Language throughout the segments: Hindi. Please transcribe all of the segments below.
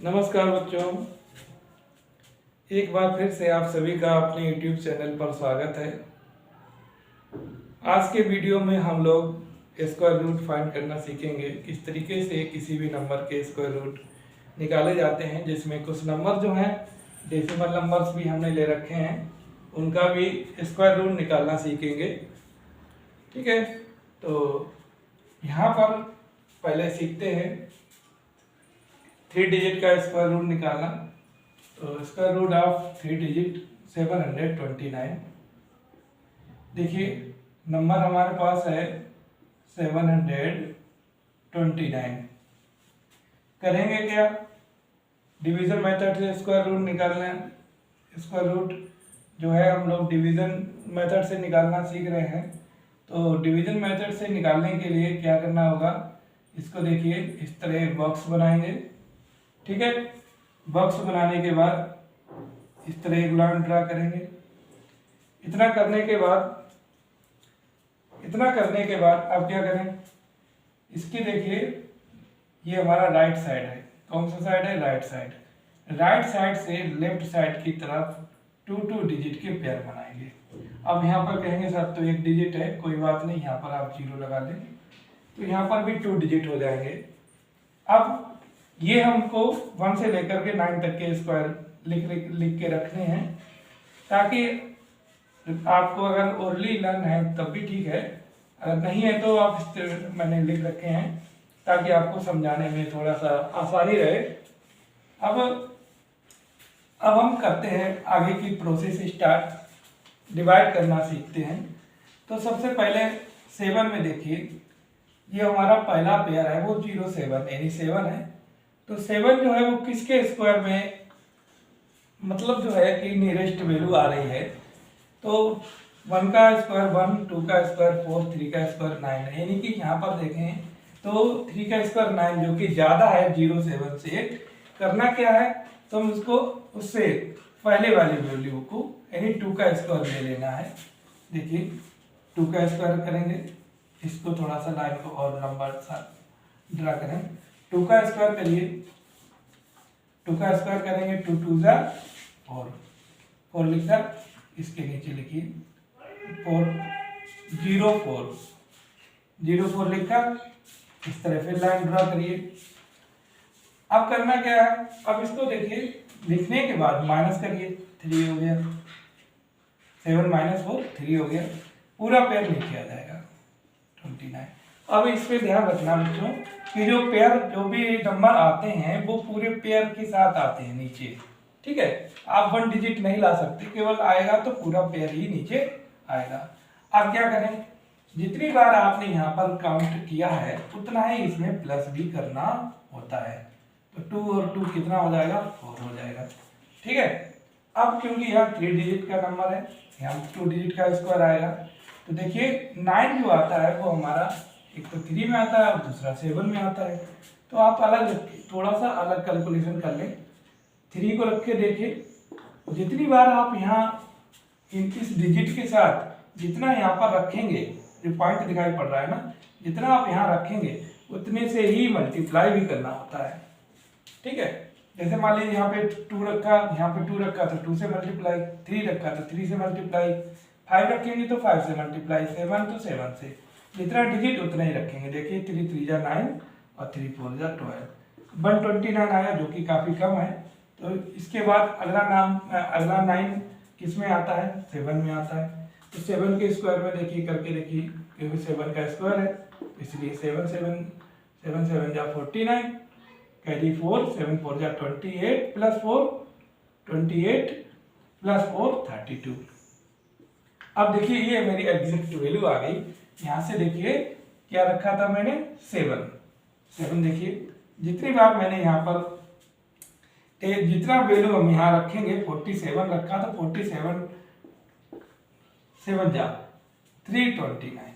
नमस्कार बच्चों, एक बार फिर से आप सभी का अपने YouTube चैनल पर स्वागत है। आज के वीडियो में हम लोग स्क्वायर रूट फाइंड करना सीखेंगे। किस तरीके से किसी भी नंबर के स्क्वायर रूट निकाले जाते हैं, जिसमें कुछ नंबर जो हैं डेसिमल नंबर्स भी हमने ले रखे हैं, उनका भी स्क्वायर रूट निकालना सीखेंगे। ठीक है, तो यहाँ पर पहले सीखते हैं 3 डिजिट का स्क्वायर रूट निकालना। तो स्क्वायर रूट ऑफ 3 डिजिट 729। देखिए नंबर हमारे पास है 729। करेंगे क्या, डिवीजन मेथड से स्क्वायर रूट निकालना है। स्क्वायर रूट जो है हम लोग डिवीजन मेथड से निकालना सीख रहे हैं। तो डिवीजन मेथड से निकालने के लिए क्या करना होगा, इसको देखिए इस तरह बॉक्स बनाएंगे। ठीक है, बॉक्स बनाने के बाद इस तरह एक लाइन ड्रा करेंगे। इतना करने के बाद अब क्या करें, इसकी देखिए ये हमारा राइट साइड है। कौन सा साइड है? Right side. राइट साइड से लेफ्ट साइड की तरफ 2 डिजिट के पेयर बनाएंगे। अब यहाँ पर कहेंगे सर तो 1 डिजिट है, कोई बात नहीं, यहाँ पर आप 0 लगा दें, तो यहाँ पर भी 2 डिजिट हो जाएंगे। अब ये हमको 1 से लेकर के 9 तक के स्क्वायर लिख के रखने हैं, ताकि आपको अगर ओरली लर्न है तब भी ठीक है, अगर नहीं है तो आप मैंने लिख रखे हैं ताकि आपको समझाने में थोड़ा सा आसानी रहे। अब हम करते हैं आगे की प्रोसेस स्टार्ट। डिवाइड करना सीखते हैं। तो सबसे पहले 7 में देखिए, ये हमारा पहला पेयर है, वो 0 7 यानी 7 है। तो 7 जो है वो किसके स्क्वायर में, मतलब जो है कि नियरेस्ट वैल्यू आ रही है। तो 1 का स्क्वायर 1, 2 का स्क्वायर 4, 3 का स्क्वायर 9 है। यानी कि यहाँ पर देखें तो 3 का स्क्वायर 9 जो कि ज़्यादा है 0 7 से। करना क्या है, तो हम उसको उससे पहले वाली वैल्यू को यानी 2 का स्क्वायर ले लेना है। देखिए 2 का स्क्वायर करेंगे, इसको थोड़ा सा लाइन को और लंबा सा ड्रा करें। 2 का स्क्वायर करिए, 2 का स्क्वायर करेंगे 2 2 जा 4, 4 लिखा, इसके नीचे लिखिए 4 0 4 0 4 लिखा। इस तरह फिर लाइन ड्रा करिए। अब करना क्या है, अब इसको देखिए लिखने के बाद माइनस करिए, 3 हो गया, 7 - 4 3 हो गया, पूरा पेयर नीचे आ जाएगा 29। अब इस पे ध्यान रखना बच्चों कि जो पेयर जो भी नंबर आते हैं वो पूरे पेयर के साथ आते हैं नीचे। ठीक है, आप 1 डिजिट नहीं ला सकते, केवल आएगा तो पूरा पेयर ही नीचे आएगा। अब क्या करें, जितनी बार आपने यहाँ पर काउंट किया है उतना ही इसमें प्लस भी करना होता है। तो 2 और 2 कितना हो जाएगा, 4 हो जाएगा। ठीक है, अब क्योंकि यहाँ 3 डिजिट का नंबर है, यहाँ 2 डिजिट का स्क्वायर आएगा। तो देखिए 9 जो आता है वो हमारा एक तो 3 में आता है और दूसरा 7 में आता है। तो आप थोड़ा सा अलग कैलकुलेशन कर लें। 3 को रख के देखिए, जितनी बार आप यहाँ इस डिजिट के साथ जितना यहाँ पर रखेंगे, जो पॉइंट दिखाई पड़ रहा है ना, जितना आप यहाँ रखेंगे उतने से ही मल्टीप्लाई भी करना होता है। ठीक है, जैसे मान लीजिए यहाँ पे 2 रखा, यहाँ पे 2 रखा तो 2 से मल्टीप्लाई, 3 रखा तो 3 से मल्टीप्लाई, 5 रखेंगे तो 5 से मल्टीप्लाई, 7 तो 7 से, जितना डिजिट उतना ही रखेंगे। देखिए 3 3 जा 9 और 3 4 जा 12, 129 आया, जो कि काफ़ी कम है। तो इसके बाद अगला 9 किस में आता है, 7 में आता है। तो 7 के स्क्वायर में देखिए करके देखिए, क्योंकि 7 का स्क्वायर है इसलिए 7 7 जा 49, कैरी 4, 7 4 जा 28 प्लस 4 28 प्लस 4 32। अब देखिए ये मेरी एग्जैक्ट वैल्यू आ गई। यहाँ से देखिए क्या रखा था मैंने, 7। देखिए जितनी बार मैंने यहाँ पर जितना वैल्यू हम यहाँ रखेंगे, 47 रखा तो 47 7 जा 329,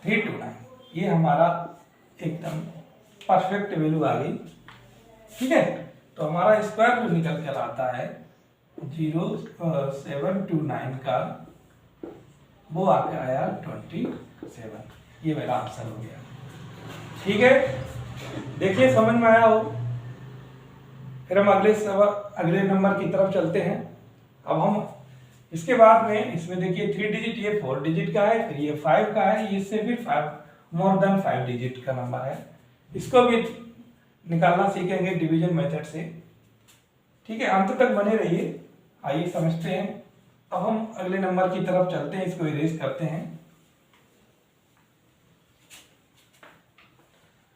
329, ये हमारा एकदम परफेक्ट वैल्यू आ गई। ठीक है, तो हमारा स्क्वायर जो निकल कर आता है 0729 का, वो आके आया 27। ये मेरा आंसर हो गया। ठीक है, देखिए समझ में आया हो। फिर हम अगले नंबर की तरफ चलते हैं। अब हम इसके बाद में इसमें देखिए 3 डिजिट, ये 4 डिजिट का है, फिर ये 5 का है, इससे फिर 5 मोर देन 5 डिजिट का नंबर है। इसको भी निकालना सीखेंगे डिवीजन मेथड से। ठीक है, अंत तक बने रहिए। आइए समझते हैं। अब हम अगले नंबर की तरफ चलते हैं, इसको इरेज करते हैं।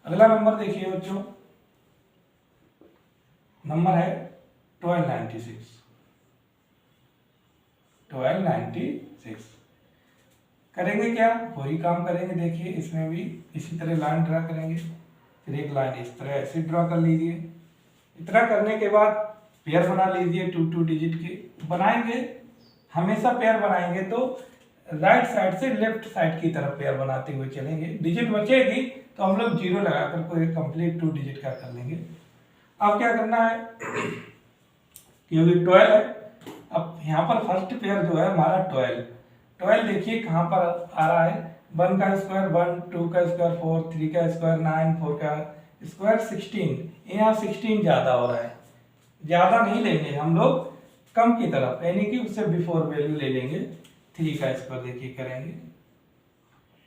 अगला नंबर देखिए बच्चों, नंबर है 1296। 1296 करेंगे क्या, वही काम करेंगे। देखिए इसमें भी इसी तरह लाइन ड्रा करेंगे, फिर एक लाइन इस तरह ऐसे ड्रा कर लीजिए। इतना करने के बाद पेयर बना लीजिए 2 डिजिट के। बनाएंगे, हमेशा पेयर बनाएंगे तो राइट साइड से लेफ्ट साइड की तरफ पेयर बनाते हुए चलेंगे। डिजिट बचेगी तो हम लोग 0 लगाकर कोई कंप्लीट 2 डिजिट का कर लेंगे। अब क्या करना है, क्योंकि 12 है, अब यहाँ पर फर्स्ट पेयर जो है हमारा 12 देखिए कहाँ पर आ रहा है। 1 का स्क्वायर 1, 2 का स्क्वायर 4, 3 का स्क्वायर 9, 4 का स्क्वायर 16। यहाँ 16 ज्यादा हो रहा है, ज्यादा नहीं लेंगे हम लोग, कम की तरफ, यानी कि उससे बिफोर वैल्यू ले लेंगे। 3 का स्क्वायर देखिए करेंगे,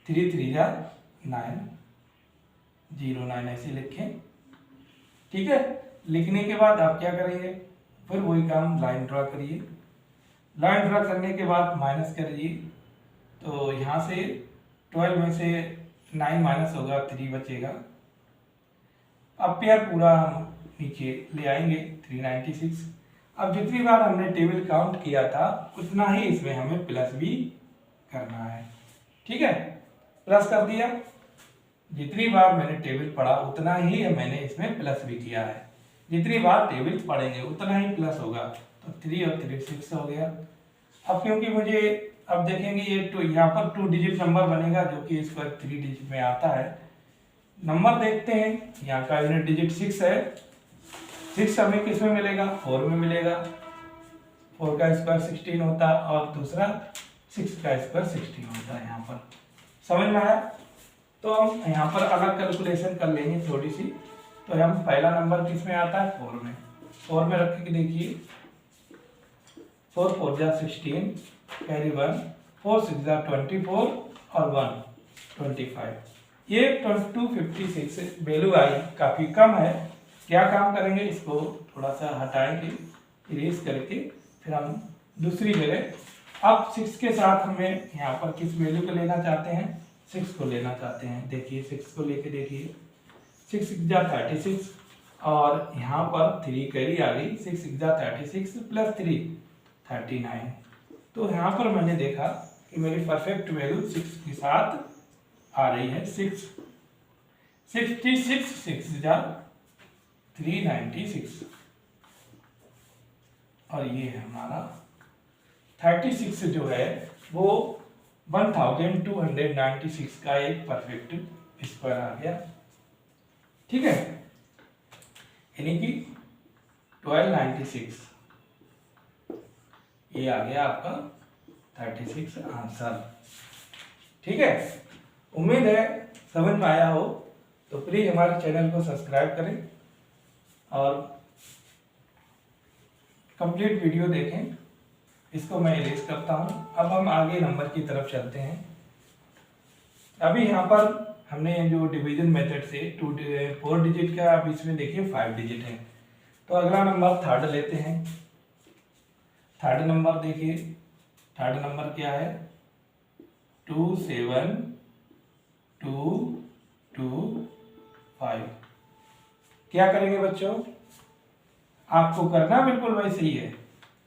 3 3 जा 9, 0 9 ऐसे लिखें। ठीक है, लिखने के बाद आप क्या करेंगे, फिर वही काम लाइन ड्रा करिए। लाइन ड्रा करने के बाद माइनस करिए, तो यहाँ से 12 में से 9 माइनस होगा, 3 बचेगा। अब पेयर पूरा हम नीचे ले आएंगे 396। अब जितनी बार हमने टेबल काउंट किया था उतना ही इसमें हमें प्लस भी करना है। ठीक है, प्लस कर दिया। जितनी बार मैंने टेबल पढ़ा उतना ही मैंने इसमें प्लस भी किया है। जितनी बार टेबल पढ़ेंगे उतना ही प्लस होगा, तो 3 और 3 6 हो गया। अब क्योंकि मुझे, अब देखेंगे ये यहाँ पर 2 डिजिट नंबर बनेगा जो कि इस पर 3 डिजिट में आता है। नंबर देखते हैं, यहाँ का यूनिट डिजिट 6 है। 6 हमें किस में मिलेगा, 4 में मिलेगा। 4 का स्क्वायर 16 होता है और दूसरा 6 का स्क्वायर 16 होता है। यहाँ पर समझ में आया। तो हम यहाँ पर अलग कैलकुलेशन कर लेंगे थोड़ी सी। तो हम पहला नंबर किस में आता है, 4 में। 4 में रख के देखिए, 4 4 जा 16, कैरी 1, 4 6 जा 24 और 1 25। ये 256 वैल्यू आई, काफी कम है। क्या काम करेंगे, इसको थोड़ा सा हटाएंगे, इरेज करके, फिर हम दूसरी जगह। अब 6 के साथ हमें यहाँ पर किस वैल्यू को लेना चाहते हैं, 6 को लेना चाहते हैं। देखिए 6 को लेके देखिए, 6 6 जा 36 और यहाँ पर 3 कैरी आ गई। 6 6 जा 36 प्लस 3 39। तो यहाँ पर मैंने देखा कि मेरी परफेक्ट वैल्यू 6 के साथ आ रही है। 66 6 जा 396 और ये है हमारा 36 जो है वो 1296 का एक परफेक्ट स्क्वायर आ गया। ठीक है, यानी कि 1296 ये आ गया आपका 36 आंसर। ठीक है, उम्मीद है समझ में आया हो। तो प्लीज हमारे चैनल को सब्सक्राइब करें और कंप्लीट वीडियो देखें। इसको मैं इरेज करता हूं। अब हम आगे नंबर की तरफ चलते हैं। अभी यहाँ पर हमने जो डिवीजन मेथड से 4 डिजिट का, अब इसमें देखिए 5 डिजिट है। तो अगला नंबर थर्ड लेते हैं। थर्ड नंबर देखिए, थर्ड नंबर क्या है, 2 7 2 2 5। क्या करेंगे बच्चों, आपको करना बिल्कुल वैसे ही है।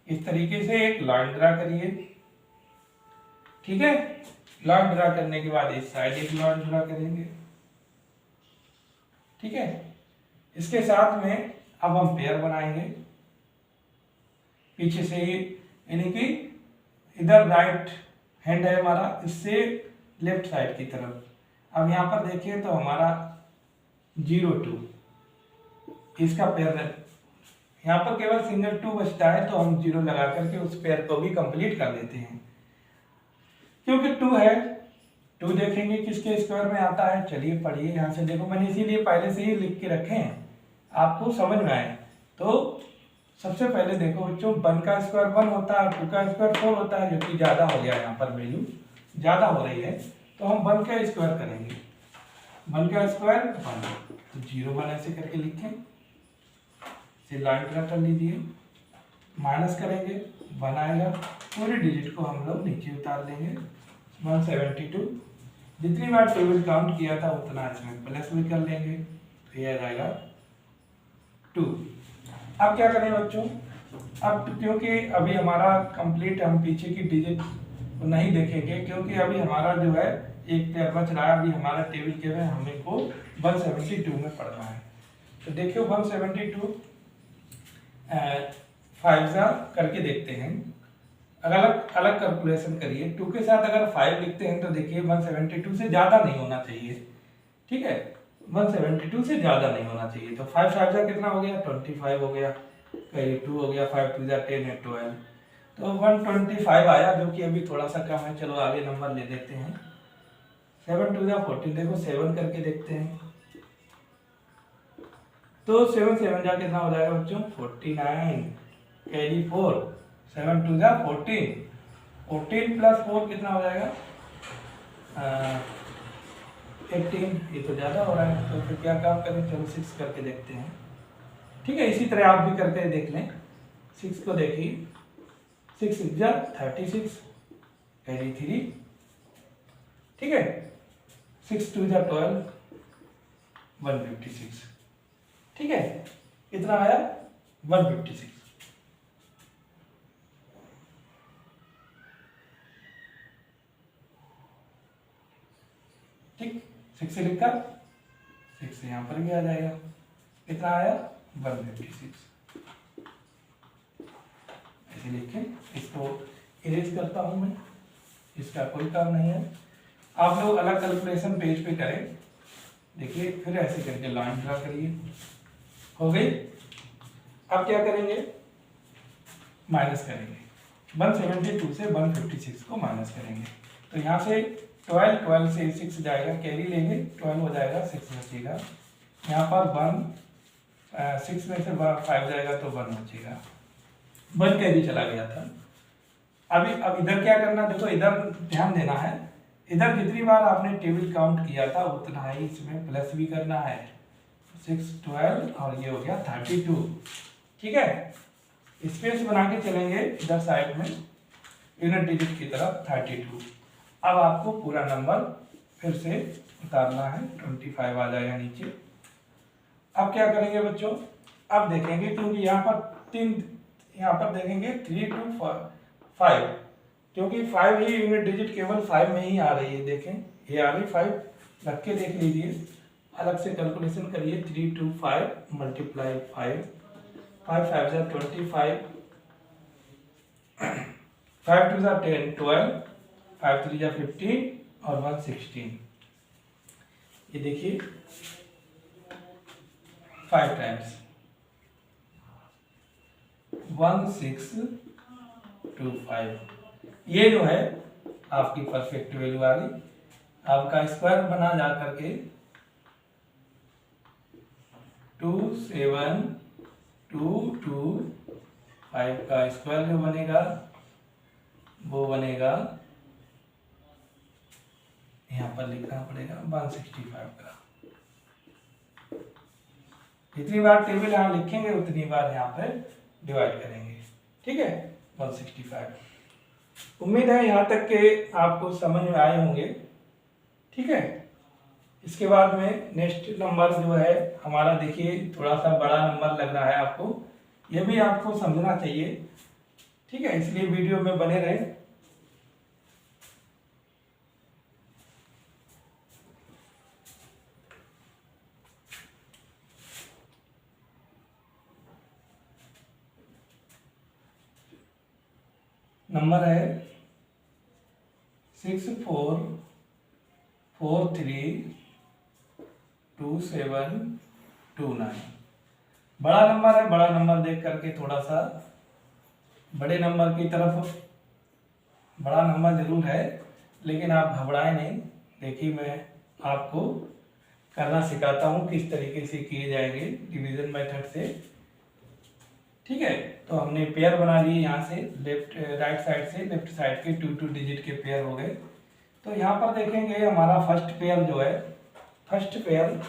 इस तरीके से एक लाइन ड्रा करिए। ठीक है, लाइन ड्रा करने के बाद इस साइड एक लाइन ड्रा करेंगे। ठीक है, इसके साथ में अब हम पेयर बनाएंगे पीछे से ही, यानी कि इधर राइट हैंड है हमारा, इससे लेफ्ट साइड की तरफ। अब यहाँ पर देखिए तो हमारा 0 2 इसका पेयर है। यहाँ पर केवल सिंगल 2 बचता है, तो हम 0 लगा करके उस पेयर को भी कंप्लीट कर देते हैं। क्योंकि 2 है 2 देखेंगे किसके स्क्वायर में आता है, चलिए पढ़िए यहाँ से। देखो मैंने इसीलिए पहले से ही लिख के रखे हैं आपको समझ में आए। तो सबसे पहले देखो बच्चों 1 का स्क्वायर 1 होता है, 2 का स्क्वायर 4 होता है, जो कि ज़्यादा हो गया यहाँ पर वैल्यू ज़्यादा हो रही है, तो हम 1 का स्क्वायर करेंगे। 1 का स्क्वायर 1, तो 0 1 ऐसे करके लिखें, इसे लाइन ड्रा कर लीजिए, माइनस करेंगे 1 आएगा, पूरे डिजिट को हम लोग नीचे उतार देंगे 172। जितनी बार टेबल काउंट किया था उतना इसमें प्लस भी कर लेंगे, तो यह आ जाएगा 2। अब क्या करें बच्चों, अब क्योंकि अभी हमारा कंप्लीट हम पीछे की डिजिट नहीं देखेंगे, क्योंकि अभी हमारा जो है एक पेयर बच रहा है, अभी हमारा टेबल के में हमें को 172 में पढ़ना है। तो देखियो 172 5 करके देखते हैं, अलग अलग कैलकुलेशन करिए। 2 के साथ अगर 5 लिखते हैं तो देखिए 172 से ज़्यादा नहीं होना चाहिए, ठीक है, 172 से ज़्यादा नहीं होना चाहिए। तो 5 5 जा कितना हो गया, 25 हो गया, कहीं 2 हो गया, 5 2 जा 10 है 12, तो 125 आया, जो कि अभी थोड़ा सा कम है। चलो आगे नंबर ले देते हैं, 7 2 जा 14, देखो 7 करके देखते हैं, तो 7 7 जा कितना हो जाएगा बच्चों, 49, कैरी 4, 7 2 जा 14, 14 प्लस 4 कितना हो जाएगा 18, ये तो ज़्यादा हो रहा है, तो फिर क्या काम करें, चलो 6 करके देखते हैं, ठीक है। इसी तरह आप भी करके देख लें, 6 को देखिए, 6 6 जा 36, कैरी 3, ठीक है, 6 2 जा 12, 156, ठीक है, कितना आया 156। ठीक, 6 से लिखा, 6 से यहाँ पर भी आ जाएगा, कितना आया 156, ऐसे लिखें। इसको इरेज करता हूँ मैं, इसका कोई काम नहीं है, आप लोग अलग कैलकुलेशन पेज पे करें, देखिए फिर ऐसे करके लाइन ड्रा करिए, हो गई। अब क्या करेंगे, माइनस करेंगे, 172 से 156 को माइनस करेंगे, तो यहाँ से 12 से 6 जाएगा, कैरी लेंगे, 12 हो जाएगा, 6 बचेगा, यहाँ पर 6 में से 5 जाएगा तो 1 बचेगा, 1 कैरी चला गया था। अब इधर क्या करना, देखो इधर ध्यान देना है, इधर जितनी बार आपने टेबल काउंट किया था उतना ही इसमें प्लस भी करना है, 6 12 और ये हो गया 32, ठीक है। स्पेस बना के चलेंगे इधर साइड में यूनिट डिजिट की तरफ 32। अब आपको पूरा नंबर फिर से उतारना है, 25 आ जाएगा नीचे। अब क्या करेंगे बच्चों, अब देखेंगे, क्योंकि यहाँ पर 3, यहाँ पर देखेंगे 3 2 5, क्योंकि 5 ही यूनिट डिजिट केवल 5 में ही आ रही है, देखें ये आ रही 5, रख के देख लीजिए, अलग से कैलकुलेशन करिए, 3 2 5 मल्टीप्लाई 5 5 5 जा 25, 5 2 जा 10 12, 5 3 जा 15 और 1 16, ये देखिए 5 टाइम्स 1625, ये जो है आपकी परफेक्ट वैल्यू आ गई। आपका स्क्वायर बना जा करके 2725 का स्क्वायर जो बनेगा वो बनेगा, यहाँ पर लिखना पड़ेगा 165 का। जितनी बार टेबल यहाँ लिखेंगे उतनी बार यहाँ पे डिवाइड करेंगे, ठीक है, 165। उम्मीद है यहाँ तक के आपको समझ में आए होंगे, ठीक है। इसके बाद में नेक्स्ट नंबर जो है हमारा, देखिए थोड़ा सा बड़ा नंबर लग रहा है आपको, ये भी आपको समझना चाहिए, ठीक है, इसलिए वीडियो में बने रहे। नंबर है 64432729। बड़ा नंबर है, बड़ा नंबर देख करके थोड़ा सा बड़े नंबर की तरफ, बड़ा नंबर जरूर है लेकिन आप घबराएं नहीं, देखिए मैं आपको करना सिखाता हूँ किस तरीके से किए जाएंगे डिवीजन मेथड से। ठीक है, तो हमने पेयर बना लिए यहाँ से, राइट साइड से लेफ्ट साइड के 2 डिजिट के पेयर हो गए। तो यहाँ पर देखेंगे हमारा फर्स्ट पेयर जो है, फर्स्ट पेयर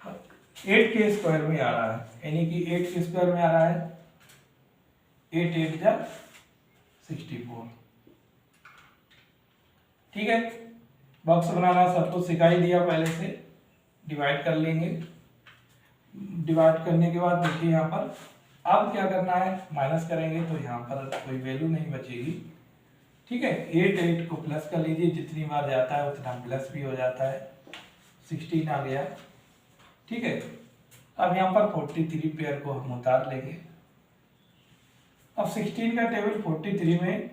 8 के स्क्वायर में आ रहा है, यानी कि 8 के स्क्वायर में आ रहा है, 8 8 जा 64। ठीक है, बॉक्स बनाना सबको सिखाई दिया पहले से। डिवाइड कर लेंगे, डिवाइड करने के बाद देखिए यहाँ पर अब क्या करना है, माइनस करेंगे तो यहाँ पर कोई वैल्यू नहीं बचेगी। ठीक है, 8 8 को प्लस कर लीजिए, जितनी बार जाता है उतना प्लस भी हो जाता है, 16 आ गया। ठीक है, अब यहाँ पर 43 पेयर को हम उतार लेंगे। अब 16 का टेबल 43 में,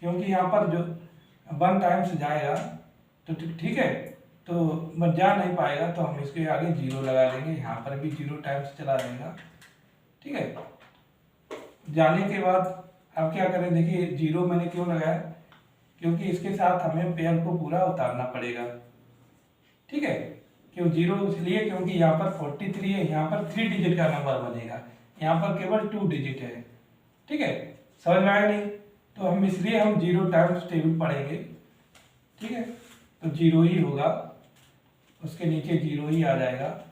क्योंकि यहाँ पर जो 1 टाइम्स जाएगा तो ठीक है, तो जा नहीं पाएगा, तो हम इसके आगे 0 लगा लेंगे। यहाँ पर भी 0 टाइम्स चला जाएगा। ठीक है, जाने के बाद अब क्या करें, देखिए 0 मैंने क्यों लगाया, क्योंकि इसके साथ हमें पेयर को पूरा उतारना पड़ेगा। ठीक है, क्यों 0 इसलिए क्योंकि यहाँ पर 43 है, यहाँ पर 3 डिजिट का नंबर बनेगा, यहाँ पर केवल 2 डिजिट है। ठीक है, समझ में आया नहीं, तो हम इसलिए हम 0 टाइम्स टेबल पढ़ेंगे। ठीक है, तो 0 ही होगा, उसके नीचे 0 ही आ जाएगा।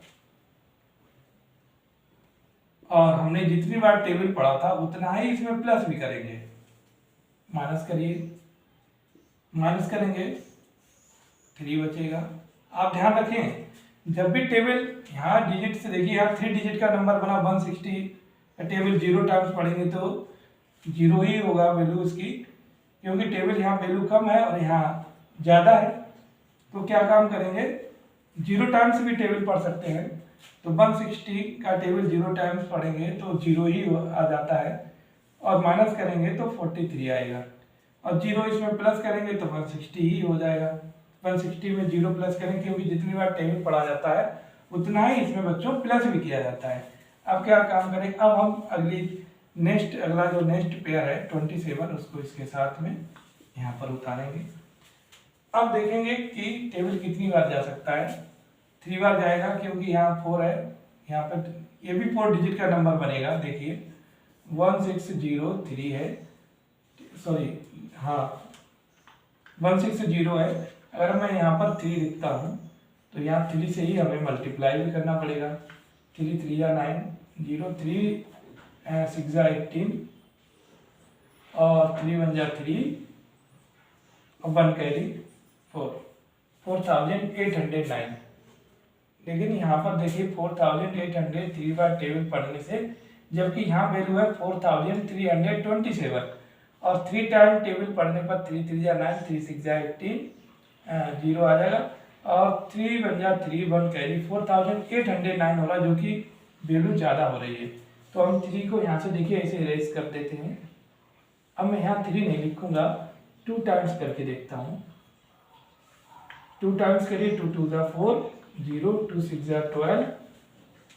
और हमने जितनी बार टेबल पढ़ा था उतना ही इसमें प्लस भी करेंगे। माइनस करिए, माइनस करेंगे 3 बचेगा। आप ध्यान रखें, जब भी टेबल यहाँ डिजिट से देखिए, यहाँ 3 डिजिट का नंबर बना 160, टेबल 0 टाइम्स पढ़ेंगे तो 0 ही होगा वैल्यू उसकी, क्योंकि टेबल यहाँ वैल्यू कम है और यहाँ ज़्यादा है। तो क्या काम करेंगे, 0 टाइम्स भी टेबल पढ़ सकते हैं, तो 160 का टेबल 0 टाइम्स पढ़ेंगे तो 0 ही आ जाता है, और माइनस करेंगे तो 43 आएगा, और 0 इसमें प्लस करेंगे तो 160 ही हो जाएगा। 160 में 0 प्लस करेंगे, क्योंकि जितनी बार टेबल पढ़ा जाता है उतना ही इसमें बच्चों प्लस भी किया जाता है। अब क्या काम करें, अब हम अगला जो नेक्स्ट पेयर है 27, उसको इसके साथ में यहाँ पर उतारेंगे। अब देखेंगे कि टेबल कितनी बार जा सकता है, 3 बार जाएगा, क्योंकि यहाँ 4 है, यहाँ पर ये भी 4 डिजिट का नंबर बनेगा। देखिए 1603 है, सॉरी हाँ 160 है। अगर मैं यहाँ पर 3 लिखता हूँ तो यहाँ 3 से ही हमें मल्टीप्लाई भी करना पड़ेगा। 3 3 या 9, 0 3 6 जा 18, और 3 1 जा 3, और 1 कैरी 4, 4809। लेकिन यहाँ पर देखिए 4800 3 बार टेबल पढ़ने से, जबकि यहाँ वैल्यू है 4327, और 3 टाइम टेबल पढ़ने पर 3 3 जा 9, 3 6 जा 18, 0 आ जाएगा, और 3 1 जा 3, 1 कैरी 4809 होगा, जो कि वैल्यू ज़्यादा हो रही है। तो हम 3 को यहाँ से देखिए ऐसे इरेज कर देते हैं। अब मैं यहाँ 3 नहीं लिखूंगा, 2 टाइम्स करके देखता हूँ। 2 टाइम्स करिए, 2 2 जा 4, 0 2 6 जा 12,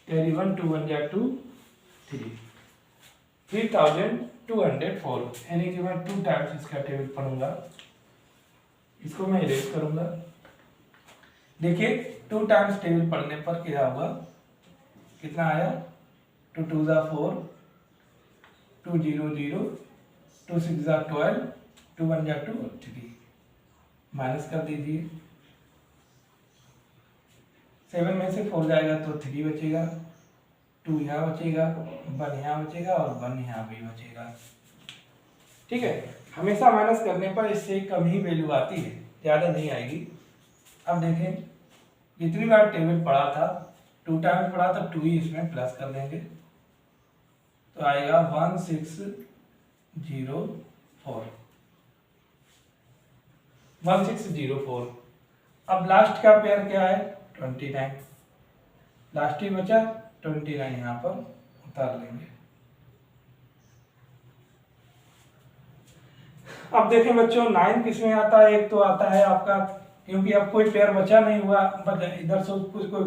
कैरी 1 2 1 जा 2 3, 3204, यानी कि मैं 2 टाइम्स इसका टेबल पढ़ूंगा। इसको मैं इरेज करूंगा। देखिए 2 टाइम्स टेबल पढ़ने पर क्या होगा, कितना आया, 2 2 जा 4, 2 0 0, 2 6 जा 12, 2 1 जा 2 3, माइनस कर दीजिए। 7 में से 4 जाएगा तो 3 बचेगा, 2 यहाँ बचेगा, 1 यहाँ बचेगा, और 1 यहाँ भी बचेगा। ठीक है, हमेशा माइनस करने पर इससे कम ही वैल्यू आती है, ज़्यादा नहीं आएगी। अब देखें जितनी बार टेबल पढ़ा था, 2 टाइम्स पढ़ा था, 2 ही इसमें प्लस कर देंगे तो आएगा 1604, 1604। अब लास्ट का पेयर क्या है, 29, लास्ट ही बचा 29, यहाँ पर उतार लेंगे। अब देखें बच्चों 9 किस में आता है, एक तो आता है आपका, क्योंकि अब कोई पेयर बचा नहीं हुआ, इधर से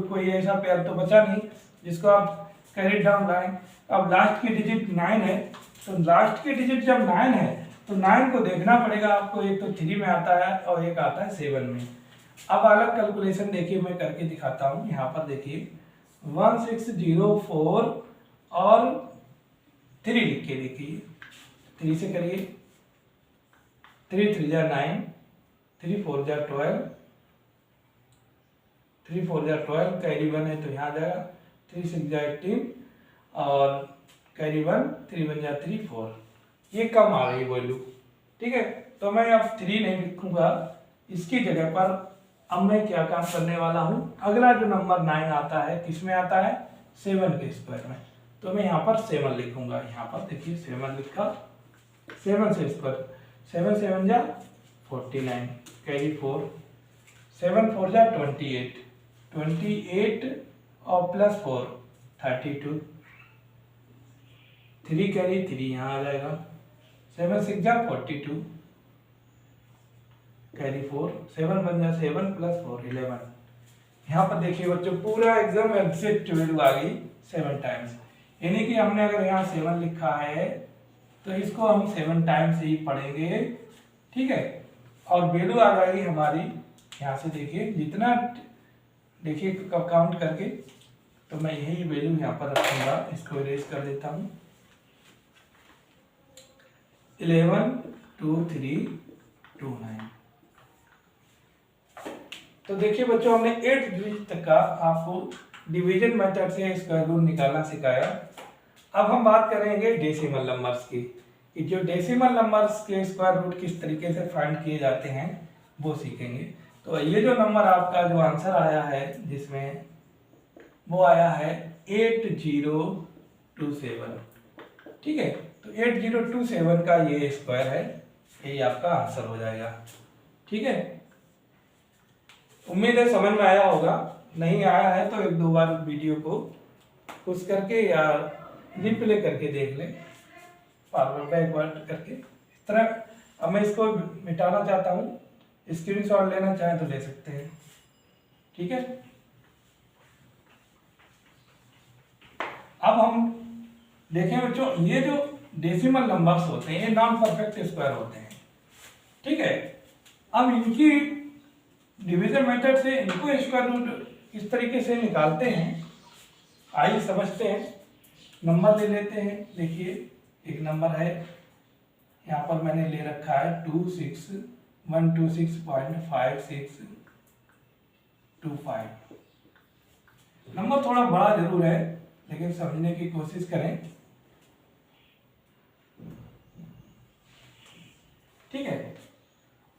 कोई ऐसा पेयर तो बचा नहीं जिसको आप कैरी डाउन लाएं। अब लास्ट की डिजिट 9 है, तो लास्ट की डिजिट जब 9 है तो 9 को देखना पड़ेगा आपको, एक तो 3 में आता है और एक आता है 7 में। अब अलग कैलकुलेशन देखिए मैं करके दिखाता हूँ। यहाँ पर देखिए 1604 और 3 लिख के देखिए, 3 से करिए, 3 3 जा 9, 3 4 जा 12, 3 4 जा 12, कैरी 1 है तो यहाँ आ जाएगा, 3 6 जा 18 और कैरी 1, 3 1 जा 3 4, ये कम आ गई वैल्यू। ठीक है, तो मैं अब 3 नहीं लिखूंगा, इसकी जगह पर अब मैं क्या काम करने वाला हूँ, अगला जो नंबर 9 आता है किस में आता है, 7 के स्क्वायर में, तो मैं यहाँ पर 7 लिखूंगा। यहाँ पर देखिए 7 लिखा, 7 से स्क्वायर, 7 7 जा 49, कैरी 4, 7 4 जा 28, 28 और प्लस 4 32, 3 कैरी 3 यहाँ आ जाएगा, 7 6 जा 42, कैरी 4, 7 1 जा 7 प्लस 4 11। यहाँ पर देखिए बच्चों पूरा एकदम एग्जैक्ट वैल्यू आ गई 7 टाइम्स, यानी कि हमने अगर यहाँ 7 लिखा है तो इसको हम 7 टाइम्स ही पढ़ेंगे। ठीक है, और वैल्यू आ जाएगी हमारी, यहाँ से देखिए जितना, देखिए काउंट करके, तो मैं यही वैल्यू यहाँ पर रखूंगा, इसको इरेज कर देता हूँ, 11 2 3 2 9। तो देखिए बच्चों हमने 8 डिजिट तक का आपको डिवीजन मेथड से स्क्वायर रूट निकालना सिखाया। अब हम बात करेंगे डेसिमल नंबर्स की, कि जो डेसिमल नंबर्स के स्क्वायर रूट किस तरीके से फाइंड किए जाते हैं वो सीखेंगे। तो ये जो नंबर आपका जो आंसर आया है जिसमें, वो आया है 8027। ठीक है, तो 8027 का ये स्क्वायर है, यही आपका आंसर हो जाएगा। ठीक है, उम्मीद है समझ में आया होगा, नहीं आया है तो एक दो बार वीडियो को पुश करके या रिप्ले करके देख लें, फॉरवर्ड बैकवर्ड करके इस तरह। अब मैं इसको मिटाना चाहता हूँ, स्क्रीनशॉट लेना चाहें तो ले सकते हैं। ठीक है, अब हम देखें बच्चों, ये जो डेसिमल नंबर्स होते हैं ये नॉन परफेक्ट स्क्वायर होते हैं। ठीक है, अब इनकी डिवीजन मेथड से इनको स्क्वायर रूट इस तरीके से निकालते हैं, आइए समझते हैं। नंबर ले लेते हैं, देखिए एक नंबर है यहाँ पर मैंने ले रखा है 126.5625। नंबर थोड़ा बड़ा जरूर है लेकिन समझने की कोशिश करें। ठीक है,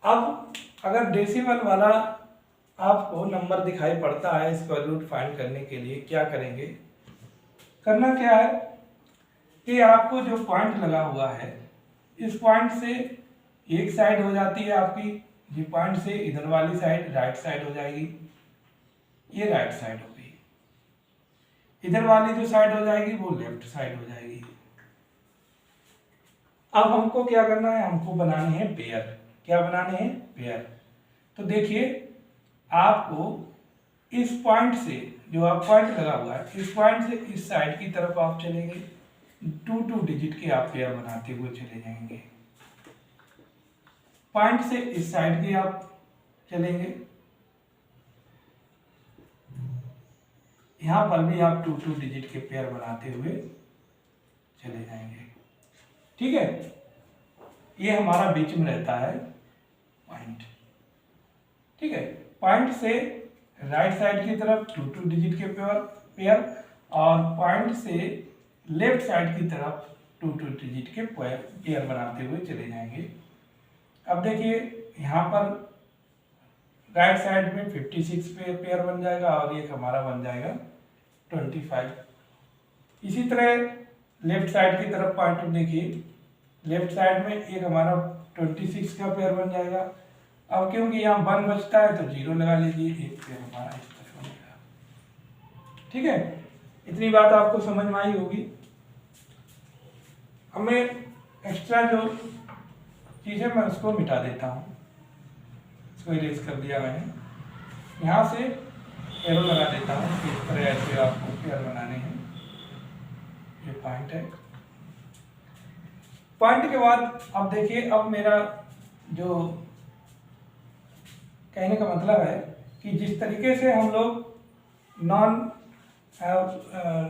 अब अगर डेसिमल वाला आपको नंबर दिखाई पड़ता है स्क्वायर रूट फाइंड करने के लिए क्या करेंगे, करना क्या है कि आपको जो पॉइंट लगा हुआ है इस पॉइंट से एक साइड हो जाती है आपकी, ये पॉइंट से इधर वाली साइड राइट साइड हो जाएगी, ये राइट साइड हो गई, इधर वाली जो साइड हो जाएगी वो लेफ्ट साइड हो जाएगी। अब हमको क्या करना है, हमको बनाने हैं पेयर। क्या बनाने हैं, पेयर। तो देखिए आपको इस पॉइंट से, जो आप पॉइंट लगा हुआ है इस पॉइंट से इस साइड की तरफ आप चलेंगे, 2 डिजिट के आप पेयर बनाते हुए चले जाएंगे। पॉइंट से इस साइड की आप चलेंगे, यहां पर भी आप 2 डिजिट के पेयर बनाते हुए चले जाएंगे। ठीक है, ये हमारा बीच में रहता है पॉइंट। ठीक है, पॉइंट से राइट साइड की तरफ 2 डिजिट के पेयर और पॉइंट से लेफ्ट साइड की तरफ 2 डिजिट के पेयर बनाते हुए चले जाएंगे। अब देखिए यहाँ पर राइट साइड में 56 पेयर बन जाएगा और ये हमारा बन जाएगा 25। इसी तरह लेफ्ट साइड की तरफ पॉइंट देखिए, लेफ्ट साइड में एक हमारा 26 का पेयर बन जाएगा। अब क्योंकि यहाँ 1 बचता है तो 0 लगा लीजिए, एक पेयर हमारा इस तरह बनेगा। ठीक है, इतनी बात आपको समझ में आई होगी। अब मैं एक्स्ट्रा जो चीज़ें मैं उसको मिटा देता हूँ, इसको इरेज कर दिया मैंने, यहाँ से एरो लगा देता हूँ। इस तरह ऐसे आपको पेयर बनाने हैं। ये पॉइंट है, पॉइंट के बाद अब देखिए, अब मेरा जो कहने का मतलब है कि जिस तरीके से हम लोग नॉन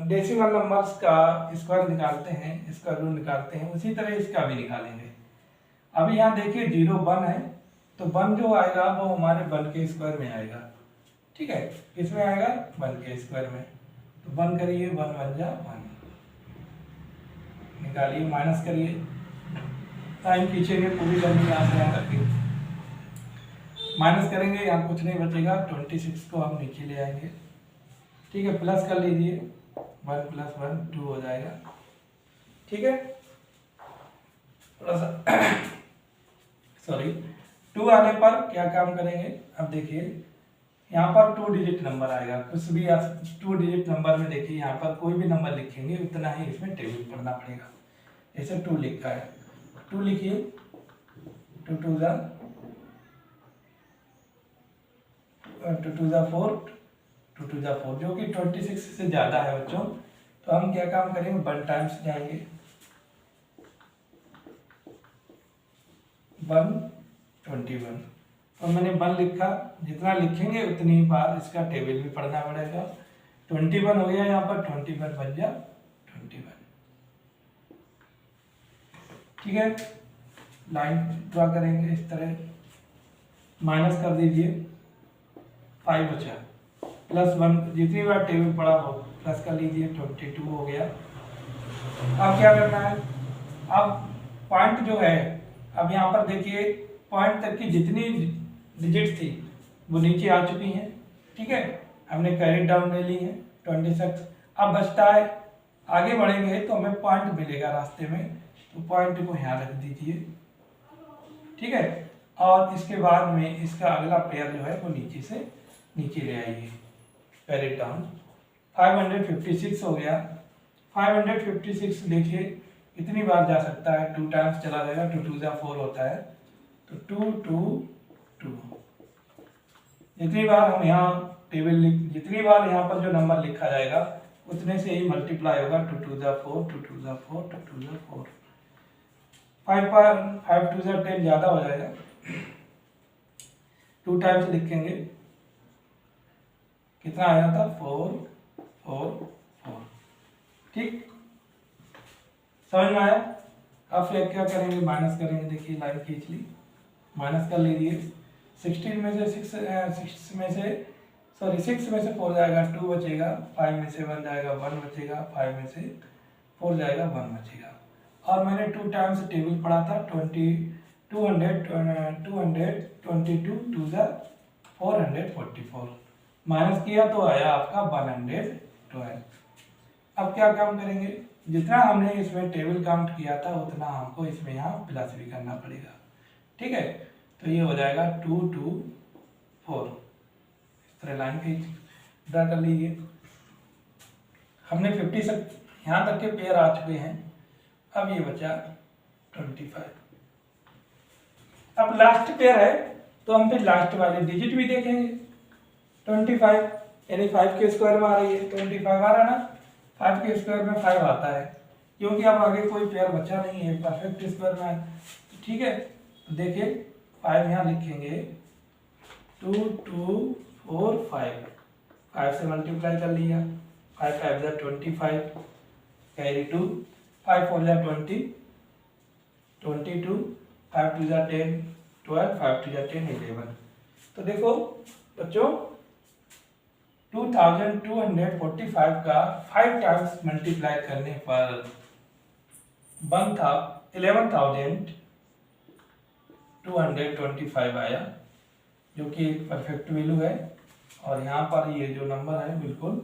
डेसिमल नंबर्स का स्क्वायर निकालते हैं, स्क्वायर रूट निकालते हैं, उसी तरह इसका भी निकालेंगे। अभी यहाँ देखिए 0 1 है, तो 1 जो आएगा वो हमारे 1 के स्क्वायर में आएगा। ठीक है, किसमें आएगा? 1 के स्क्वायर में। तो 1 करिए, 1 1 जा 1, निकालिए, माइनस करिए, टाइम खींचेंगे पूरी लंबी यहाँ से यहाँ तक, माइनस करेंगे, यहाँ कुछ नहीं बचेगा, 26 को हम नीचे ले आएंगे। ठीक है, प्लस कर लीजिए, 1 + 1 2 हो जाएगा। ठीक है, थोड़ा सा सॉरी, 2 आने पर क्या काम करेंगे? अब देखिए यहाँ पर 2 डिजिट नंबर आएगा, कुछ भी 2 डिजिट नंबर में देखिए यहाँ पर कोई भी नंबर लिखेंगे उतना ही इसमें टेबल पढ़ना पड़ेगा। जैसे 2 लिखा है, 2 लिखिए, 2 2 जा 4, 2 2 जा 4, जो कि 26 से ज़्यादा है बच्चों। तो हम क्या काम करेंगे? 1 टाइम्स जाएंगे, 1 21, तो मैंने 1 लिखा, जितना लिखेंगे उतनी ही बार इसका टेबल भी पढ़ना पड़ेगा। 21 हो गया, यहाँ पर 21 बन जा 21। ठीक है, लाइन ड्रा करेंगे इस तरह, माइनस कर दीजिए, 5 बचा, +1 जितनी बार टेबल पड़ा हो प्लस कर लीजिए, 22 हो गया। अब क्या करना है? अब पॉइंट जो है, अब यहाँ पर देखिए पॉइंट तक की जितनी डिजिट थी वो नीचे आ चुकी हैं। ठीक है, हमने कैरी डाउन ले ली है 26। अब बचता है, आगे बढ़ेंगे तो हमें पॉइंट मिलेगा रास्ते में, तो पॉइंट को यहाँ रख दीजिए। ठीक है, और इसके बाद में इसका अगला पेयर जो है वो नीचे से नीचे ले आइए, कैरी डाउन। 556 हो गया, 556 देखिए कितनी बार जा सकता है? 2 टाइम्स चला जाएगा, 2 2 जा 4 होता है, तो 2 2 2। जितनी बार हम यहाँ टेबल जितनी बार यहाँ पर जो नंबर लिखा जाएगा उतने से ही मल्टीप्लाई होगा, 2 2 जा 4, 2 2 जा 4, 2 2 जा 4, 5 2 जा 10 ज़्यादा हो जाएगा, 2 टाइम्स लिखेंगे, कितना आया था? 4 4 4। ठीक, समझ में आया? अब फिर क्या करेंगे? माइनस करेंगे, देखिए लाइन खींच ली, माइनस कर लीजिए। 16 में से 6 में से 4 जाएगा, 2 बचेगा, 5 में से 1 जाएगा, 1 बचेगा, 5 में से 4 जाएगा, 1 बचेगा। और मैंने 2 टाइम्स टेबल पढ़ा था, 222 2 जा 444, माइनस किया तो आया आपका 112। अब क्या काम करेंगे? जितना हमने इसमें टेबल काउंट किया था उतना हमको इसमें यहाँ प्लस भी करना पड़ेगा। ठीक है, तो ये हो जाएगा 2 2 4। इस तरह लाइन खींच ड्रा कर लीजिए। हमने 50 यहाँ तक के पेयर आ चुके हैं। अब ये बचा 25। अब लास्ट पेयर है तो हम फिर लास्ट वाले डिजिट भी देखेंगे। 25 यानी 5 के स्क्वायर में आ रही है, 25 आ रहा है ना, 5 के स्क्वायर में 5 आता है, क्योंकि अब आगे कोई पेयर बचा नहीं है, परफेक्ट स्क्वायर में है। ठीक है, तो देखिए 5 यहाँ लिखेंगे, 2 2 4 5, 5 से मल्टीप्लाई कर लिया, 5 5 जा 25, कैरी 2, 5 4 जा 20, 22, 5 2 जा 10 12, 5 2 जा 10 11। तो देखो बच्चों 2245 का 5 टाइम्स मल्टीप्लाई करने पर 11,225 आया, जो कि एक परफेक्ट वैल्यू है। और यहाँ पर ये जो नंबर है बिल्कुल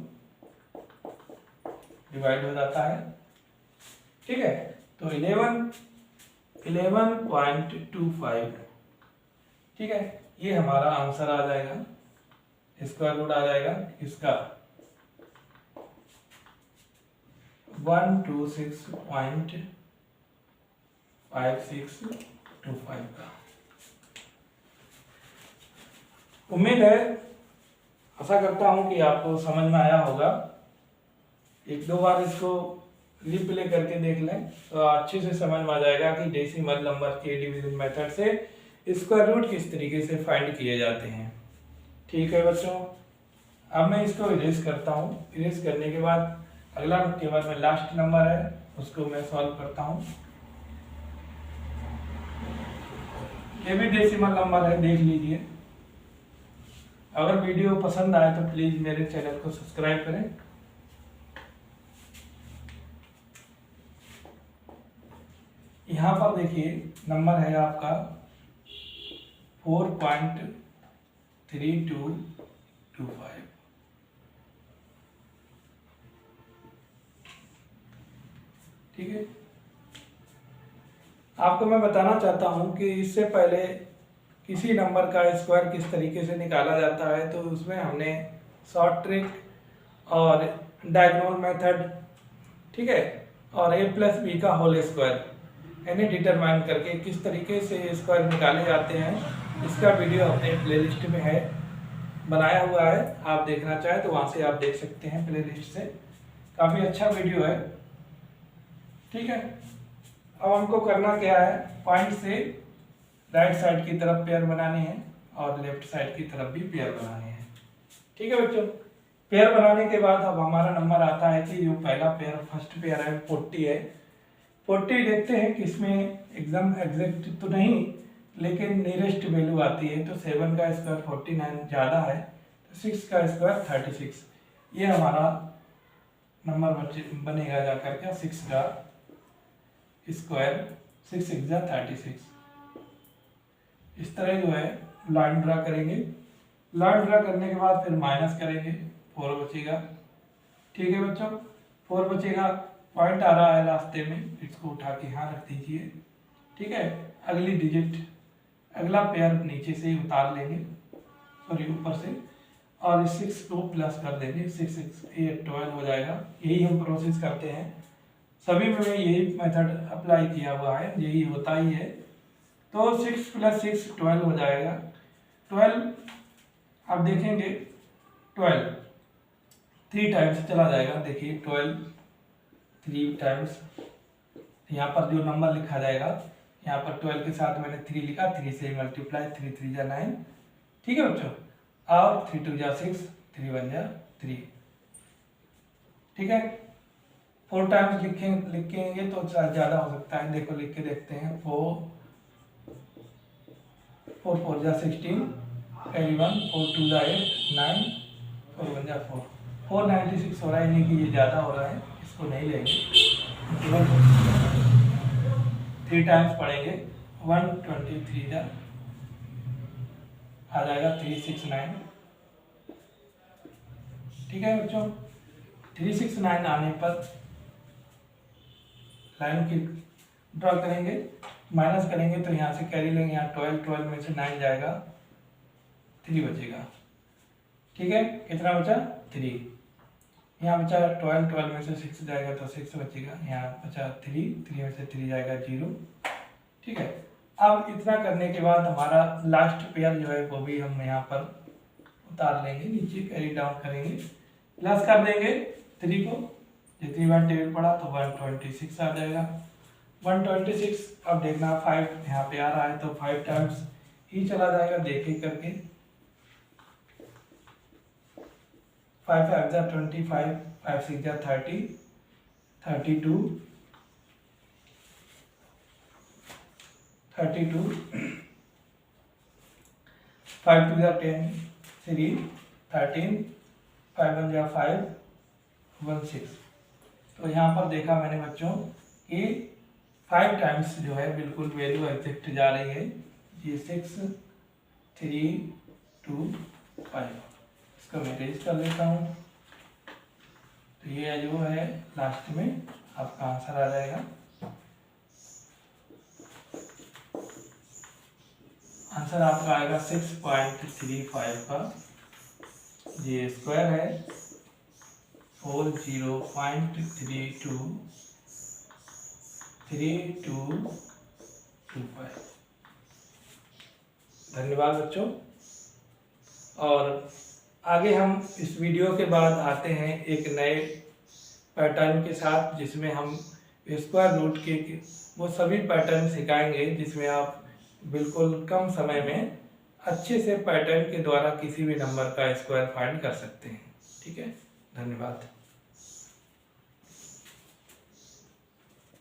डिवाइड हो जाता है। ठीक है, तो 11.25। ठीक है, ये हमारा आंसर आ जाएगा, स्क्वायर रूट आ जाएगा इसका 126.5625 का। उम्मीद है, आशा करता हूं कि आपको समझ में आया होगा। एक दो बार इसको रिप्ले करके देख लें तो अच्छे से समझ में आ जाएगा कि डेसिमल नंबर के डिवीजन मेथड से स्क्वायर रूट किस तरीके से फाइंड किए जाते हैं। ठीक है बच्चों, अब मैं इसको इरेज करता हूँ। इरेज करने के बाद अगला टेबल में लास्ट नंबर है उसको मैं सॉल्व करता हूँ। ये भी डेसिमल नंबर है, देख लीजिए। अगर वीडियो पसंद आए तो प्लीज मेरे चैनल को सब्सक्राइब करें। यहाँ पर देखिए नंबर है आपका 4.3225। ठीक है, आपको मैं बताना चाहता हूँ कि इससे पहले किसी नंबर का स्क्वायर किस तरीके से निकाला जाता है, तो उसमें हमने शॉर्ट ट्रिक और डायगोनल मेथड, ठीक है, और a+b का होल स्क्वायर यानी डिटरमाइन करके किस तरीके से स्क्वायर निकाले जाते हैं, इसका वीडियो अपने प्लेलिस्ट में है, बनाया हुआ है। आप देखना चाहें तो वहाँ से आप देख सकते हैं प्लेलिस्ट से, काफ़ी अच्छा वीडियो है। ठीक है, अब हमको करना क्या है, पॉइंट से राइट साइड की तरफ पेयर बनाने हैं और लेफ्ट साइड की तरफ भी पेयर बनाने हैं। ठीक है बच्चों, पेयर बनाने के बाद अब हमारा नंबर आता है कि जो पहला पेयर फर्स्ट पेयर है 40 है। 40 देखते हैं कि इसमें एकदम एग्जैक्ट तो नहीं लेकिन नियरेस्ट वैल्यू आती है, तो 7 का स्क्वायर 49 ज़्यादा है, तो 6 का स्क्वायर 36, ये हमारा नंबर बनेगा जा करके 6 का स्क्वायर 6 6 36। इस तरह जो है लाइन ड्रा करेंगे। लाइन ड्रा करने के बाद फिर माइनस करेंगे, 4 बचेगा। ठीक है बच्चों, 4 बचेगा। पॉइंट आ रहा है रास्ते में, इसको उठा के यहाँ रख दीजिए। ठीक है, अगली डिजिट अगला पेयर नीचे से ही उतार लेंगे, सॉरी ऊपर से, और 6 को प्लस कर देंगे, 6 6 8 12 हो जाएगा। यही हम प्रोसेस करते हैं, सभी में यही मेथड अप्लाई किया हुआ है, यही होता ही है। तो 6 + 6 12 हो जाएगा। 12 आप देखेंगे 12 3 टाइम्स चला जाएगा। देखिए 12 3 टाइम्स, यहाँ पर जो नंबर लिखा जाएगा, यहाँ पर 12 के साथ मैंने 3 लिखा, 3 से मल्टीप्लाई, 3 3 जा 9। ठीक है बच्चों, और 3 2 जा 6, 3 1 जा 3। ठीक है, 4 टाइम्स लिखेंगे तो ज़्यादा हो सकता है। देखो लिख के देखते हैं, 4 4 जा 16, कैरी 1, 4 2 जा 8 9, 4 1 जा 4, 496 हो रहा है, यानी कि ये ज़्यादा हो रहा है, इसको नहीं लेंगे, केवल 3 टाइम्स पढ़ेंगे। 123 जा आ जाएगा 369। ठीक है बच्चों, 369 आने पर लाइन की ड्रॉ करेंगे, माइनस करेंगे तो यहाँ से कैरी लेंगे, यहाँ 12 में से 9 जाएगा, 3 बचेगा। ठीक है, कितना बचा 3, यहाँ बचा 12 में से 6 जाएगा तो 6 बचेगा, यहाँ बचा 3 में से 3 जाएगा 0। ठीक है, अब इतना करने के बाद हमारा लास्ट पेयर जो है वो भी हम यहाँ पर उतार लेंगे, नीचे कैरी डाउन करेंगे, प्लस कर देंगे 3 को, जितनी बार टेबल पड़ा तो 126 आ जाएगा। 126 अब देखना 5 यहाँ पे आ रहा है तो 5 टाइम्स ही चला जाएगा, देखे करके। 5 5 जा 25, 5 6 जा 30, 32, 5 2 जा 10, 3 13, 5 1 जा 5, 1 6। तो यहाँ पर देखा मैंने बच्चों कि 5 टाइम्स जो है बिल्कुल वैल्यू एग्जैक्ट जा रही है, ये 6 3 2 5। इसको मैं रेज कर लेता हूँ, तो ये जो है लास्ट में आपका आंसर आ जाएगा। आंसर आपका आएगा 6.35 का, ये स्क्वायर है 40.3225। धन्यवाद बच्चों। और आगे हम इस वीडियो के बाद आते हैं एक नए पैटर्न के साथ, जिसमें हम स्क्वायर रूट के वो सभी पैटर्न सिखाएंगे जिसमें आप बिल्कुल कम समय में अच्छे से पैटर्न के द्वारा किसी भी नंबर का स्क्वायर फाइंड कर सकते हैं। ठीक है, धन्यवाद।